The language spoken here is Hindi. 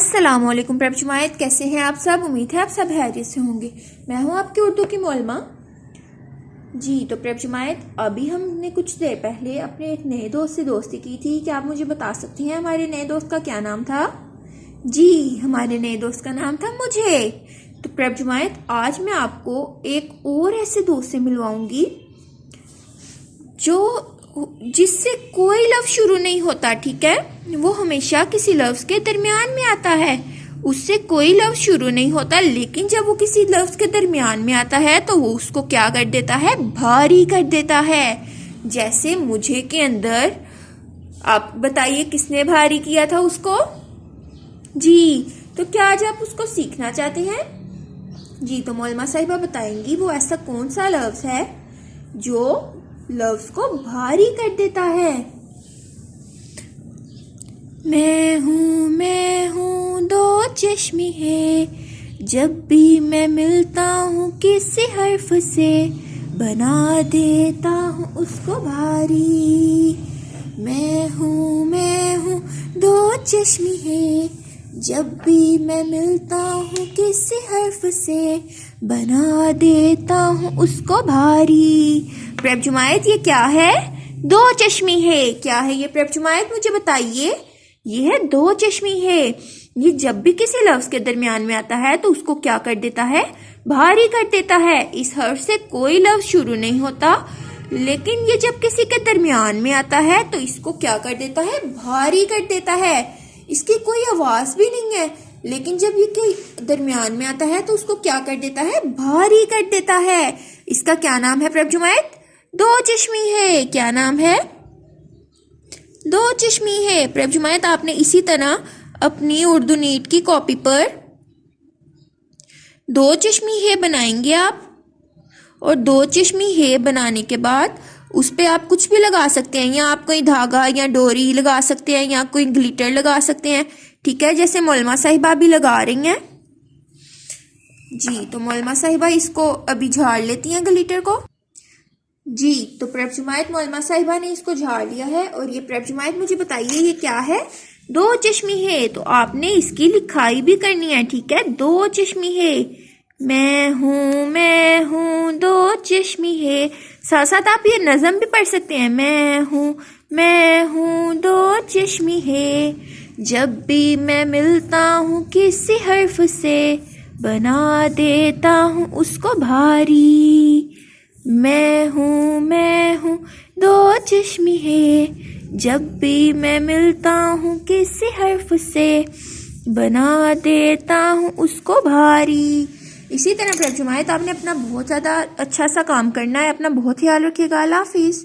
अस्सलामुअलैकुम प्रेप जुमायत, कैसे हैं आप सब। उम्मीद है आप सब खैरियत से होंगे। मैं हूं आपकी उर्दू की मोलमा जी। तो प्रेप जुमायत, अभी हमने कुछ देर पहले अपने एक नए दोस्त से दोस्ती की थी। क्या आप मुझे बता सकती हैं हमारे नए दोस्त का क्या नाम था? जी, हमारे नए दोस्त का नाम था मुझे। तो प्रेप जुमायत, आज मैं आपको एक और ऐसे दोस्त से मिलवाऊंगी जिससे कोई लफ्ज शुरू नहीं होता, ठीक है। वो हमेशा किसी लफ्ज के दरमियान में आता है। उससे कोई लफ्ज शुरू नहीं होता, लेकिन जब वो किसी लफ्ज के दरमियान में आता है तो वो उसको क्या कर देता है? भारी कर देता है। जैसे मुझे के अंदर, आप बताइए किसने भारी किया था उसको? जी, तो क्या आज आप उसको सीखना चाहते हैं? जी, तो मोलमा साहिबा बताएंगी वो ऐसा कौन सा लफ्ज है जो लफ्ज को भारी कर देता है। मैं हूँ दो चश्मे है, जब भी मैं मिलता हूँ किसी हर्फ से बना देता हूँ उसको भारी। मैं हूँ दो चश्मे है, जब भी मैं मिलता हूँ किसी हर्फ से बना देता हूँ उसको भारी। प्रेप जुमायत, ये क्या है? दो चश्मी है। क्या है ये प्रेप जुमायत, मुझे बताइए। ये है दो चश्मी है। ये जब भी किसी लफ्ज के दरमियान में आता है तो उसको क्या कर देता है? भारी कर देता है। इस हर्फ से कोई लफ्ज शुरू नहीं होता, लेकिन ये जब किसी के दरमियान में आता है तो इसको क्या कर देता है? भारी कर देता है। इसकी कोई आवाज भी नहीं है, लेकिन जब ये के दरमियान में आता है तो उसको क्या कर देता है? भारी कर देता है। इसका क्या नाम है प्रेप जुमायत? दो चश्मी है। क्या नाम है? दो चश्मी है। प्रेप जुमायत, आपने इसी तरह अपनी उर्दू नीट की कॉपी पर दो चश्मी है बनाएंगे आप, और दो चश्मी है बनाने के बाद उस पे आप कुछ भी लगा सकते हैं, या आप कोई धागा या डोरी लगा सकते हैं, या कोई ग्लिटर लगा सकते हैं, ठीक है, जैसे मोलमा साहिबा भी लगा रही हैं। जी, तो मोलमा साहिबा इसको अभी झाड़ लेती हैं ग्लिटर को। जी, तो प्रेप जुमायत, मोलमा साहिबा ने इसको झाड़ लिया है। और ये प्रेप जुमायत, मुझे बताइए ये क्या है? दो चश्मी है। तो आपने इसकी लिखाई भी करनी है, ठीक है। दो चश्मी है। मैं हूँ दो चश्मी है। साथ साथ आप ये नज़म भी पढ़ सकते हैं। मैं हूँ दो चश्मी है, जब भी मैं मिलता हूँ किसी हर्फ से बना देता हूँ उसको भारी। मैं हूँ दो चश्मी है, जब भी मैं मिलता हूँ किसी हर्फ से बना देता हूँ उसको भारी। इसी तरह प्रेप जुमायत, आपने अपना बहुत ज़्यादा अच्छा सा काम करना है। अपना बहुत ख्याल रखिएगा। अल्लाह हाफिज़।